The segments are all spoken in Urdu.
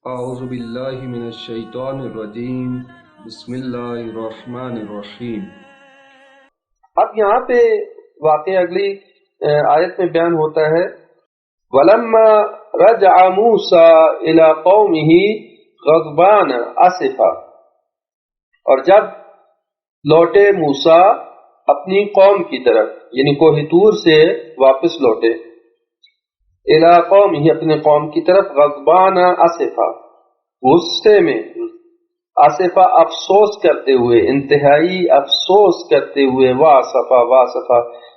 اعوذ باللہ من الشیطان الرجیم بسم اللہ الرحمن الرحیم۔ اب یہاں پہ واقعہ اگلی آیت میں بیان ہوتا ہے وَلَمَّا رَجَعَ مُوسَى إِلَىٰ قَوْمِهِ غَضْبَانَ آسِفًا، اور جب لوٹے موسیٰ اپنی قوم کی طرف، یعنی کوہ طور سے واپس لوٹے، إِلَىٰ قَوْمِهِ اپنے قوم کی طرف، غَضْبَانَ آسِفًا غصے میں، آسفا افسوس کرتے ہوئے، انتہائی افسوس کرتے ہوئے، واسفا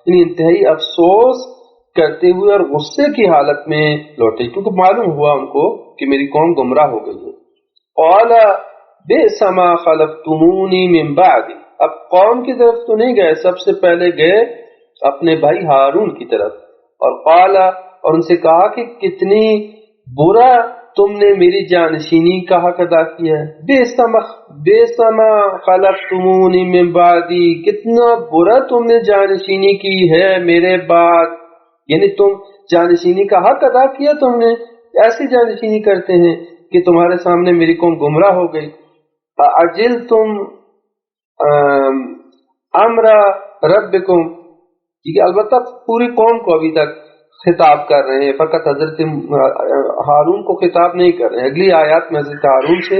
یعنی انتہائی افسوس کرتے ہوئے اور غصے کی حالت میں لوٹے، کیونکہ معلوم ہوا ان کو کہ میری قوم گمراہ ہو گئی ہے۔ قال بئس ما خلفتمونی من بعدی، اب قوم کی طرف تو نہیں گئے، سب سے پہلے گئے اپنے بھائی ہارون کی طرف، اور قال اور ان سے کہا کہ کتنی برا تم نے میری جانشینی کا حق ادا کیا ہے، بئس ما خلفتمونی من بعدی، کتنا برا تم نے جانشینی کی ہے میرے بعد، یعنی تم جانشینی کا حق ادا کیا، تم نے ایسی جانشینی کرتے ہیں کہ تمہارے سامنے میری قوم گمراہ ہو گئی۔ اجلتم امر ربکم، ٹھیک ہے، البتہ پوری قوم کو ابھی تک خطاب کر رہے ہیں، فقط حضرت ہارون کو خطاب نہیں کر رہے ہیں، اگلی آیات میں حضرت ہارون سے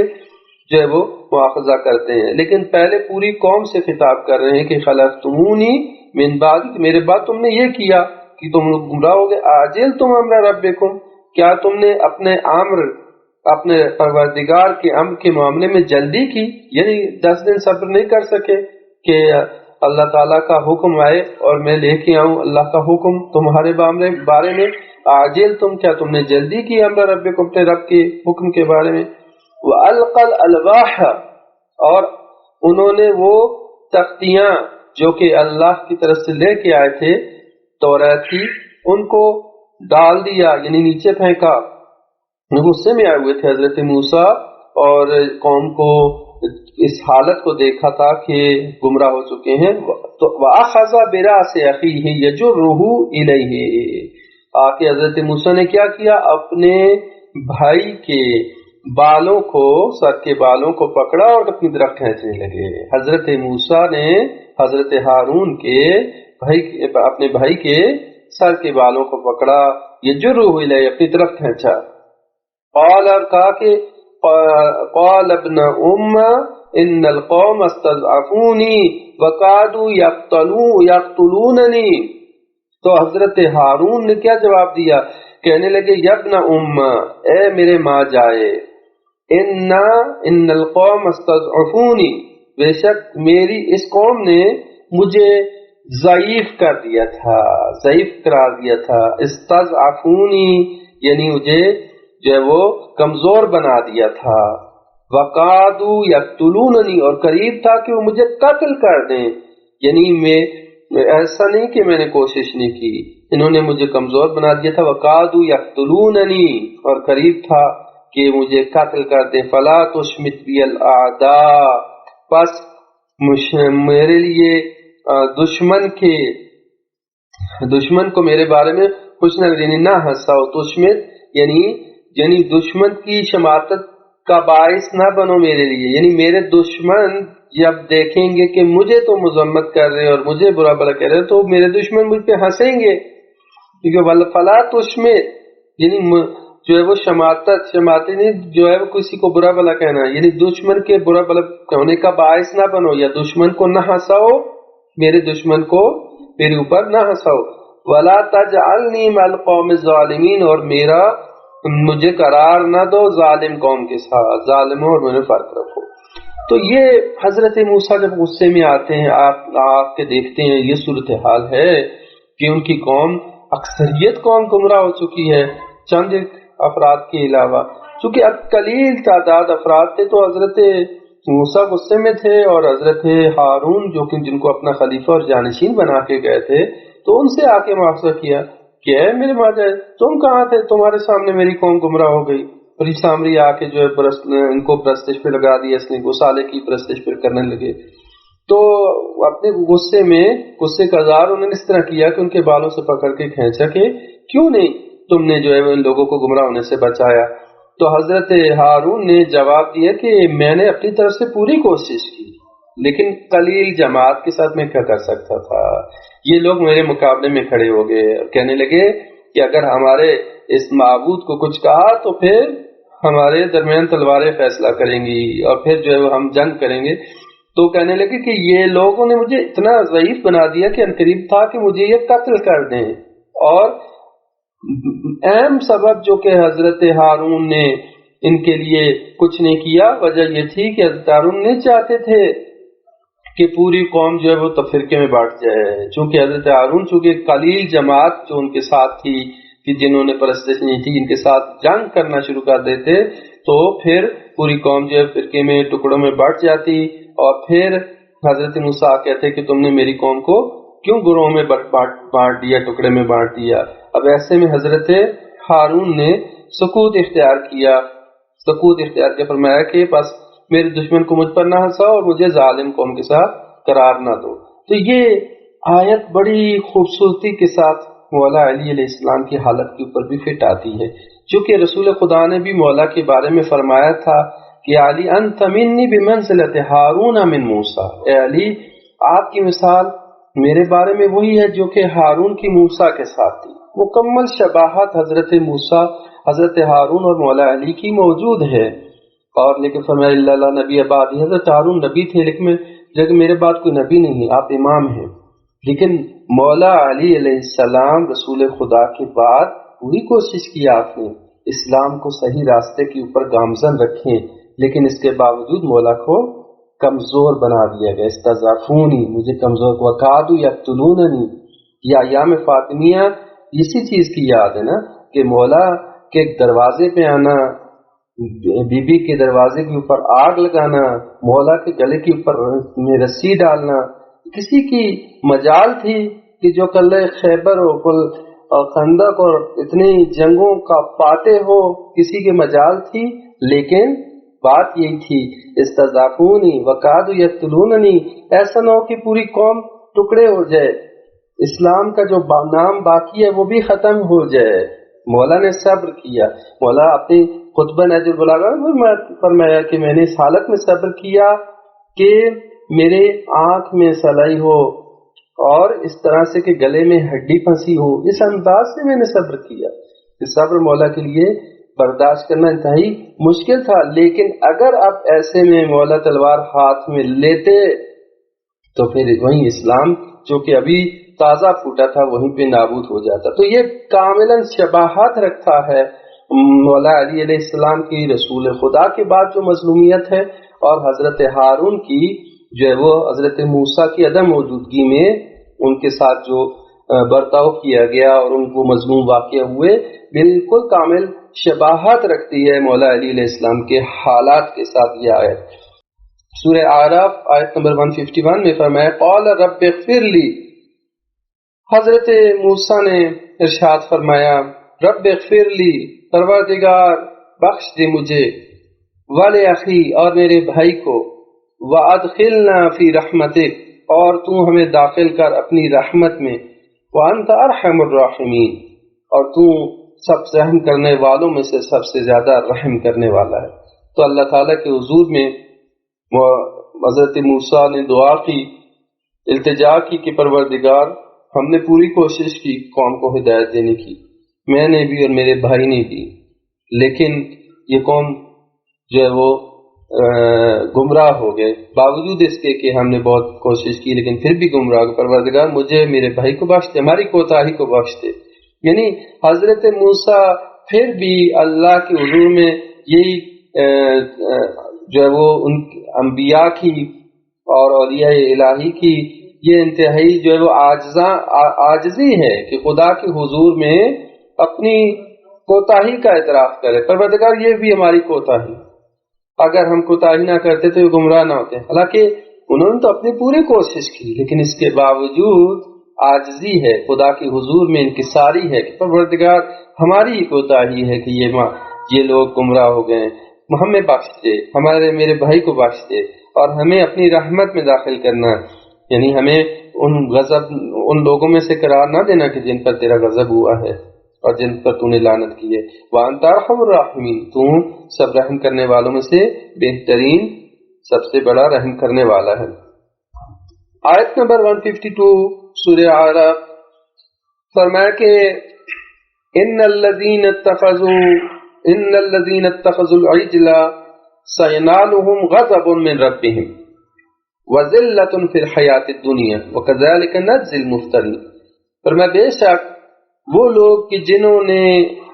جو ہے وہ مواخذہ کرتے ہیں، لیکن پہلے پوری قوم سے خطاب کر رہے ہیں کہ خلفتمونی من بعد، میرے بعد تم نے یہ کیا کہ تم لوگ گمراہ ہو گئے۔ اجلتم امر ربکم، کیا تم نے اپنے اپنے پروردگار کے امر کے معاملے میں جلدی کی، یعنی 10 دن صبر نہیں کر سکے کہ اللہ تعالیٰ کا حکم آئے اور میں لے کے آؤں اللہ کا حکم تمہارے بارے میں۔ عاجل تم، کیا تم نے جلدی کی امر ربکم، اپنے رب کے حکم کے بارے میں۔ وَأَلْقَى الْأَلْوَاحَ، اور انہوں نے وہ تختیاں جو کہ اللہ کی طرف سے لے کے آئے تھے توریت کی، ان کو ڈال دیا، یعنی نیچے پھینکا۔ غصے میں آئے ہوئے تھے حضرت موسیٰ، اور قوم کو اس حالت کو دیکھا تھا کہ گمراہ ہو چکے ہیں۔ تو وَأَخَذَ بِرَأْسِ أَخِيهِ يَجُرُّهُ إِلَيْهِ، آ کے حضرت موسیٰ نے کیا کیا، اپنے بھائی کے بالوں کو، سر کے بالوں کو پکڑا اور اپنی طرف کھینچنے لگے۔ حضرت موسیٰ نے حضرت ہارون کے اپنے بھائی کے سر کے بالوں کو پکڑا، يَجُرُّهُ إِلَيْهِ اپنی طرف کھینچا۔ قال، اور کہا کہ قال ابن ام ان القوم استضعفونی وقعدوا یقتلوننی، تو حضرت ہارون نے کیا جواب دیا، کہنے لگے یا ابن ام، اے میرے ماں جائے، ان القوم استضعفونی، بے شک میری اس قوم نے مجھے ضعیف کر دیا تھا، ضعیف قرار دیا تھا۔ استضعفونی یعنی مجھے جو ہے وہ کمزور بنا دیا تھا۔ وقعدوا یقتلوننی، اور قریب تھا کہ وہ مجھے قتل کر دیں، یعنی میں ایسا نہیں کہ میں نے کوشش نہیں کی، انہوں نے مجھے کمزور بنا دیا تھا۔ وقعدوا یقتلوننی، اور قریب تھا کہ مجھے قتل کر دیں۔ فلا تشمت بی الاعداء، بس میرے لیے دشمن کو میرے بارے میں کچھ نہ ہنساؤ، تشمت یعنی دشمن کی شماتت کا باعث نہ بنو میرے لیے، یعنی میرے دشمن جب دیکھیں گے کہ مجھے تو مذمت کر رہے اور مجھے برا بھلا کہہ رہے تو میرے دشمن مجھ پہ ہنسیں گے، کیونکہ فلا تشمت یعنی جو ہے وہ شماتت نہیں، جو ہے وہ کسی کو برا بھلا کہنا، یعنی دشمن کے برا بھلا ہونے کا باعث نہ بنو، یا دشمن کو نہ ہنساؤ، میرے دشمن کو میرے اوپر نہ ہنساؤ۔ ولا تجعلنی مع القوم الظالمین، اور مجھے قرار نہ دو ظالم قوم کے ساتھ، ظالموں اور میرے فرق رکھو۔ تو یہ حضرت موسیٰ جب غصے میں آتے ہیں، آپ کے دیکھتے ہیں یہ صورتحال ہے کہ ان کی قوم، اکثریت قوم گمراہ ہو چکی ہے چند افراد کے علاوہ، چونکہ اب قلیل تعداد افراد تھے، تو حضرت موسیٰ غصے میں تھے، اور حضرت ہارون جو کہ جن کو اپنا خلیفہ اور جانشین بنا کے گئے تھے، تو ان سے آ کے معاوضہ کیا کہ اے میرے ماں جائے، تم کہاں تھے، تمہارے سامنے میری قوم گمراہ ہو گئی۔ اور یہ سامری آ کے جو ہے ان کو پرستش پہ لگا دیا، اس نے گسالے کی پرستش پہ کرنے لگے۔ تو اپنے غصے کا اظہار انہوں نے اس طرح کیا کہ ان کے بالوں سے پکڑ کے کھینچا کہ کیوں نہیں تم نے جو ہے ان لوگوں کو گمراہ ہونے سے بچایا۔ تو حضرت ہارون نے جواب دیا کہ میں نے اپنی طرف سے پوری کوشش کی، لیکن قلیل جماعت کے ساتھ میں کیا کر سکتا تھا؟ یہ لوگ میرے مقابلے میں کھڑے ہو گئے اور کہنے لگے کہ اگر ہمارے اس معبود کو کچھ کہا تو پھر ہمارے درمیان تلواریں فیصلہ کریں گی اور پھر جو ہے ہم جنگ کریں گے۔ تو کہنے لگے کہ یہ لوگوں نے مجھے اتنا ضعیف بنا دیا کہ عنقریب تھا کہ مجھے یہ قتل کر دیں، اور اہم سبب جو کہ حضرت ہارون نے ان کے لیے کچھ نہیں کیا، وجہ یہ تھی کہ حضرت ہارون نہیں چاہتے تھے کہ پوری قوم جو ہے وہ تفرقے میں بانٹ جائے، چونکہ حضرت ہارون چونکہ قلیل جماعت جو ان کے ساتھ تھی کہ جنہوں نے پرستش نہیں تھی، ان کے ساتھ جنگ کرنا شروع کر دیتے تو پھر پوری قوم جو ہے فرقے میں ٹکڑوں میں بانٹ جاتی، اور پھر حضرت موسیٰ کہتے کہ تم نے میری قوم کو کیوں گروہ میں بانٹ دیا، ٹکڑے میں بانٹ دیا۔ اب ایسے میں حضرت ہارون نے سکوت اختیار کیا، فرمایا کہ بس میرے دشمن کو مجھ پر نہ ہنساؤ اور مجھے ظالم قوم کے ساتھ قرار نہ دو۔ تو یہ آیت بڑی خوبصورتی کے ساتھ مولا علی علیہ السلام کی حالت کے اوپر بھی فٹ آتی ہے، چونکہ رسول خدا نے بھی مولا کے بارے میں فرمایا تھا کہ علی انت منی بمنزلت ہارون من موسیٰ، اے علی آپ کی مثال میرے بارے میں وہی ہے جو کہ ہارون کی موسیٰ کے ساتھ تھی۔ مکمل شباہت حضرت موسیٰ، حضرت ہارون اور مولا علی کی موجود ہے، اور لیکن فرمایا اللہ نبی بعدی، حضرت ہارون نبی تھے لیکن میرے بعد کوئی نبی نہیں ہے، آپ امام ہیں۔ لیکن مولا علی علیہ السلام رسول خدا کے بعد پوری کوشش کی آپ نے اسلام کو صحیح راستے کے اوپر گامزن رکھیں، لیکن اس کے باوجود مولا کو کمزور بنا دیا گیا۔ استضعفونی، مجھے کمزور، وقعدوا یقتلوننی، یہ ایام فاطمیہ اسی چیز کی یاد ہے نا کہ مولا کے دروازے پہ آنا، بی بی کے دروازے کے اوپر آگ لگانا، مولا کے گلے کے اوپر میں رسی ڈالنا، کسی کی مجال تھی کہ جو قلعہ خیبر اور خندق اور اتنی جنگوں کا فاتح ہو، کسی کی مجال تھی؟ لیکن بات یہی تھی استضعفونی وقعدوا یقتلوننی، ایسا نہ ہو کہ پوری قوم ٹکڑے ہو جائے، اسلام کا جو نام باقی ہے وہ بھی ختم ہو جائے۔ مولا نے صبر کیا، مولا اپنی خطبہ نہج البلاغہ میں فرمایا کہ میں نے اس حالت میں صبر کیا کہ میرے آنکھ میں سلائی ہو اور اس طرح سے کہ گلے میں ہڈی پھنسی ہو، اس انداز سے میں نے صبر کیا۔ صبر مولا کے لیے برداشت کرنا انتہائی مشکل تھا، لیکن اگر اب ایسے میں مولا تلوار ہاتھ میں لیتے تو پھر وہیں اسلام جو کہ ابھی تازہ پھوٹا تھا وہیں پہ نابود ہو جاتا۔ تو یہ کاملاً شباہت رکھتا ہے مولا علی علیہ السلام کی رسول خدا کے بعد جو مظلومیت ہے، اور حضرت ہارون کی جو ہے وہ حضرت موسیٰ کی عدم موجودگی میں ان کے ساتھ جو برتاؤ کیا گیا اور ان کو مظلوم واقع ہوئے، بالکل کامل شباہت رکھتی ہے مولا علی علیہ السلام کے حالات کے ساتھ یہ آیت۔ سورہ اعراف آیت نمبر 151 میں فرمایا قال رب اغفر لی، حضرت موسیٰ نے ارشاد فرمایا رب اغفر لی، پروردگار بخش دے مجھے، ولی اخی اور میرے بھائی کو، وادخلنا فی رحمتک اور تو ہمیں داخل کر اپنی رحمت میں، وانت ارحم الراحمین اور تو سب رحم کرنے والوں میں سے سب سے زیادہ رحم کرنے والا ہے۔ تو اللہ تعالیٰ کے حضور میں حضرت موسیٰ نے دعا کی، التجا کی کہ پروردگار ہم نے پوری کوشش کی قوم کو ہدایت دینے کی، میں نے بھی اور میرے بھائی نے بھی، لیکن یہ قوم جو ہے وہ گمراہ ہو گئے، باوجود اس کے کہ ہم نے بہت کوشش کی لیکن پھر بھی گمراہ ہو۔ پروردگار مجھے میرے بھائی کو بخش دے، ہماری کوتاہی کو بخش دے۔ یعنی حضرت موسیٰ پھر بھی اللہ کے حضور میں یہی جو ہے وہ ان انبیاء کی اور اولیاء الہی کی یہ انتہائی جو ہے وہ عاجزی ہے کہ خدا کے حضور میں اپنی کوتاہی کا اعتراف کرے، پروردگار یہ بھی ہماری کوتاہی، اگر ہم کوتاہی نہ کرتے تو یہ گمراہ نہ ہوتے۔ حالانکہ انہوں نے تو اپنی پوری کوشش کی لیکن اس کے باوجود عاجزی ہے، خدا کے حضور میں انکساری ہے کہ پروردگار ہماری ہی کوتاہی ہے کہ یہ لوگ گمراہ ہو گئے، ہمیں بخش دے، ہمارے میرے بھائی کو بخش دے اور ہمیں اپنی رحمت میں داخل کرنا، یعنی ہمیں ان لوگوں میں سے قرار نہ دینا کہ جن پر تیرا غضب ہوا ہے۔ اور جن پر تو نے لعنت کی ہے. وانت ارحم الراحمین، تو سب رحم کرنے والوں میں سے بہترین سب سے بڑا رحم کرنے والا ہے. آیت نمبر 152 سورہ اعراف فرمایا کہ ان الذین اتخذوا العجل سینالهم غضب من ربهم وذلۃ فی الحیاۃ الدنیا وکذالک نجزی المفترین. فرمایا بے شک وہ لوگ کہ جنہوں نے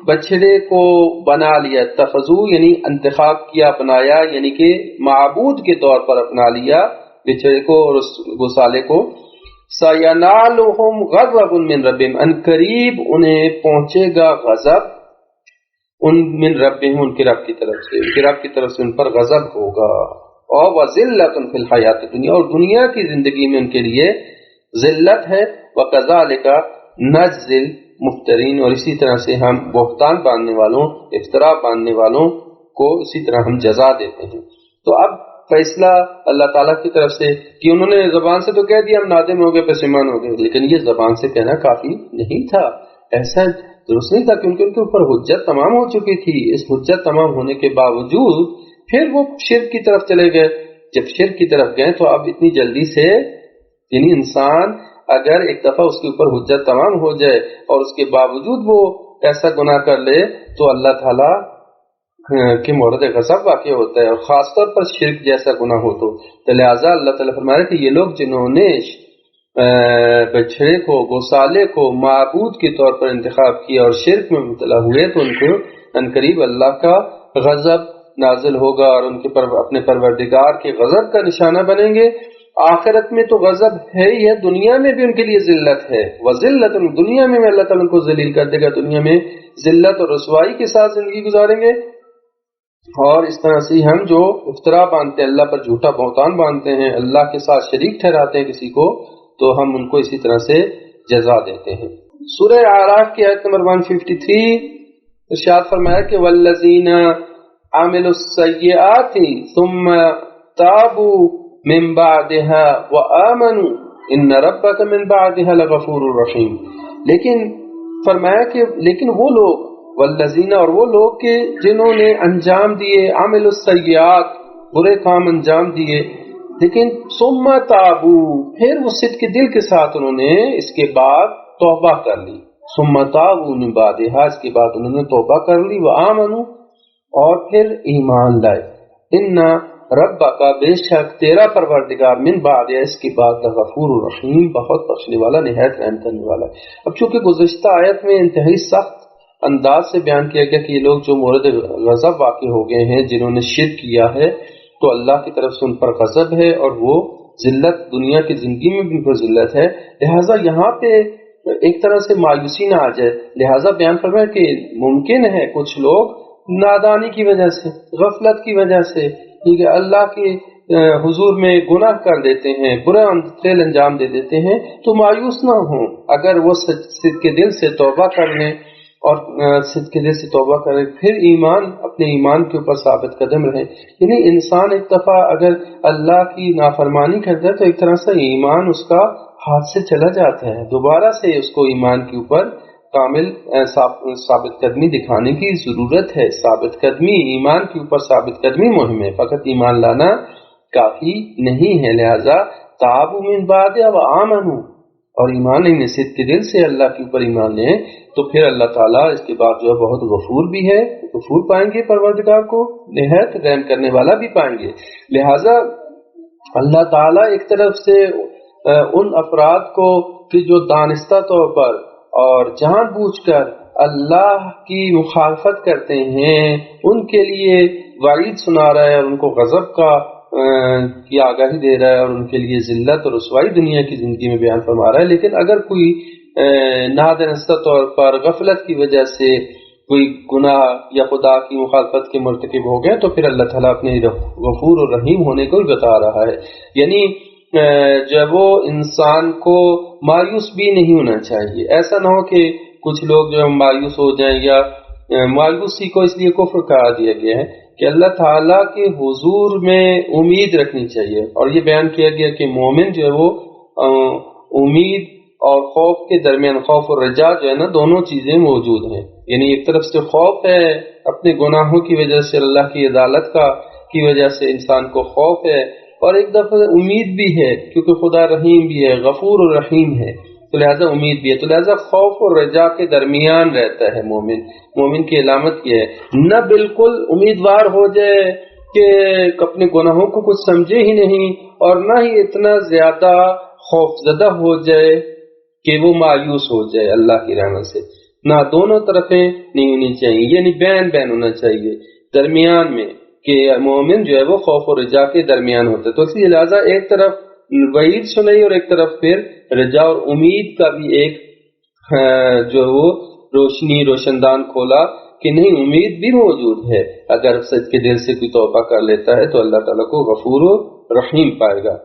بچڑے کو بنا لیا، اتخذو یعنی انتخاب کیا، بنایا یعنی کہ معبود کے طور پر اپنا لیا بچڑے کو اور اس گوسالے کو. سینالهم غضب من ربهم، ان قریب انہیں پہنچے گا غضب من ربهم، ان کے رب کی طرف سے، ان کے رب کی طرف سے ان پر غضب ہوگا. اور وذلۃ فی الحیات الدنیا، اور دنیا کی زندگی میں ان کے لیے ذلت ہے. وکذالک نجزی المفترین، اور اسی طرح سے ہم بہتان باندھنے والوں، افترا باندھنے والوں کو اسی طرح ہم جزا دیتے ہیں. تو اب فیصلہ اللہ تعالیٰ کی طرف سے کہ انہوں نے زبان سے تو کہہ دیا ہم نادم ہو گئے، پشیمان ہو گئے، لیکن یہ زبان سے کہنا کافی نہیں تھا، ایسا درست نہیں تھا، کیونکہ ان کے اوپر حجت تمام ہو چکی تھی. اس حجت تمام ہونے کے باوجود پھر وہ شرک کی طرف چلے گئے. جب شرک کی طرف گئے تو اب اتنی جلدی سے، یعنی انسان اگر ایک دفعہ اس کے اوپر حجت تمام ہو جائے اور اس کے باوجود وہ ایسا گناہ کر لے تو اللہ تعالیٰ کہ مورد غضب واقع ہوتا ہے، اور خاص طور پر شرک جیسا گناہ ہو تو لہٰذا اللہ تعالیٰ فرمایا کہ یہ لوگ جنہوں نے بچڑے کو، گوسالے کو معبود کے طور پر انتخاب کیا اور شرک میں مبتلا ہوئے تو ان کو عنقریب اللہ کا غضب نازل ہوگا اور ان کے اپنے پروردگار کے غضب کا نشانہ بنیں گے. آخرت میں تو غضب ہے ہی ہے، دنیا میں بھی ان کے لیے ذلت ہے. وذلت، دنیا میں اللہ تعالیٰ ان کو ذلیل کر دے گا، دنیا میں ذلت اور رسوائی کے ساتھ زندگی گزاریں گے. اور اس طرح سے ہم جو افطرا باندھتے ہیں، اللہ پر جھوٹا بہتان باندھتے ہیں، اللہ کے ساتھ شریک ٹھہراتے ہیں کسی کو، تو ہم ان کو اسی طرح سے جزا دیتے ہیں. سورہ اعراف کی آیت نمبر 153 ارشاد فرمایا کہ والذین عملوا السیئات ثم تابوا من بعدها وآمنوا ان ربک من بعدها لغفور رحیم. لیکن فرمایا کہ لیکن وہ لوگ، والذین، اور وہ لوگ کہ جنہوں نے انجام دیے، عملوا السیئات، برے کام انجام دیے، لیکن ثم تابو، پھر وہ صدق کے دل کے ساتھ انہوں نے اس کے بعد توبہ کر لی. ثم تابو من بعدها، اس کے بعد انہوں نے توبہ کر لی. وآمنوا، اور پھر ایمان لائے. ان ربک، بے شک تیرا پروردگار، من بعد، اس کے بعد غفور الرحیم، بہت بخشنے والا، نہایت رحم کرنے والا. اب چونکہ گزشتہ آیت میں انتہائی سخت انداز سے بیان کیا گیا کہ یہ لوگ جو مورد غضب واقع ہو گئے ہیں، جنہوں نے شرک کیا ہے، تو اللہ کی طرف سے ان پر غضب ہے اور وہ ذلت، دنیا کی زندگی میں بھی ان پر ذلت ہے. لہٰذا یہاں پہ ایک طرح سے مایوسی نہ آ جائے. لہٰذا بیان فرمایا کہ ممکن ہے کچھ لوگ نادانی کی وجہ سے، غفلت کی وجہ سے، ٹھیک ہے، اللہ کے حضور میں گناہ کر دیتے ہیں، برا فعل انجام دے دیتے ہیں، تو مایوس نہ ہوں. اگر وہ صدق کے دل سے توبہ کر لیں اور صدق کے دل سے توبہ کریں، پھر ایمان، اپنے ایمان کے اوپر ثابت قدم رہیں. یعنی انسان ایک دفعہ اگر اللہ کی نافرمانی کرتا ہے تو ایک طرح سے ایمان اس کا ہاتھ سے چلا جاتا ہے. دوبارہ سے اس کو ایمان کے اوپر کامل ثابت قدمی دکھانے کی ضرورت ہے. ثابت قدمی، ایمان کے اوپر ثابت قدمی مہم ہے، فقط ایمان لانا کافی نہیں ہے. لہذا تابوا من بعد وآمنوا، اور ایمان نہیں، صدق کے دل سے اللہ کے اوپر ایمان لیں، تو پھر اللہ تعالیٰ اس کے بعد جو ہے بہت غفور بھی ہے، غفور پائیں گے پروردگار کو، نہایت رحم کرنے والا بھی پائیں گے. لہذا اللہ تعالیٰ ایک طرف سے ان افراد کو کہ جو دانستہ طور پر اور جان بوجھ کر اللہ کی مخالفت کرتے ہیں، ان کے لیے وعید سنا رہا ہے اور ان کو غضب کی آگاہی دے رہا ہے اور ان کے لیے ذلت اور رسوائی دنیا کی زندگی میں بیان فرما رہا ہے. لیکن اگر کوئی نادانستہ طور پر غفلت کی وجہ سے کوئی گناہ یا خدا کی مخالفت کے مرتکب ہو گئے تو پھر اللہ تعالیٰ اپنے غفور اور رحیم ہونے کو بھی بتا رہا ہے. یعنی جب وہ انسان کو مایوس بھی نہیں ہونا چاہیے. ایسا نہ ہو کہ کچھ لوگ جو مایوس ہو جائیں، یا مایوسی کو اس لیے کفر قرار دیا گیا ہے کہ اللہ تعالیٰ کے حضور میں امید رکھنی چاہیے. اور یہ بیان کیا گیا کہ مومن جو ہے وہ امید اور خوف کے درمیان، خوف اور رجا جو ہے نا، دونوں چیزیں موجود ہیں. یعنی ایک طرف سے خوف ہے اپنے گناہوں کی وجہ سے، اللہ کی عدالت کی وجہ سے انسان کو خوف ہے، اور ایک دفعہ امید بھی ہے کیونکہ خدا رحیم بھی ہے، غفور اور رحیم ہے، تو لہٰذا امید بھی ہے. تو لہٰذا خوف اور رجا کے درمیان رہتا ہے مومن. مومن کی علامت یہ ہے، نہ بالکل امیدوار ہو جائے کہ اپنے گناہوں کو کچھ سمجھے ہی نہیں، اور نہ ہی اتنا زیادہ خوفزدہ ہو جائے کہ وہ مایوس ہو جائے اللہ کی رحمت سے. نہ دونوں طرفیں نہیں ہونی چاہیے، یعنی بین بین ہونا چاہیے درمیان میں، کہ مومن جو ہے وہ خوف اور رجا کے درمیان ہوتا ہے. تو اس لیے لہٰذا ایک طرف وعید سنائی اور ایک طرف پھر رجا اور امید کا بھی ایک جو وہ روشندان کھولا کہ نہیں، امید بھی موجود ہے. اگر سچ کے دل سے کوئی توبہ کر لیتا ہے تو اللہ تعالیٰ کو غفور و رحیم پائے گا.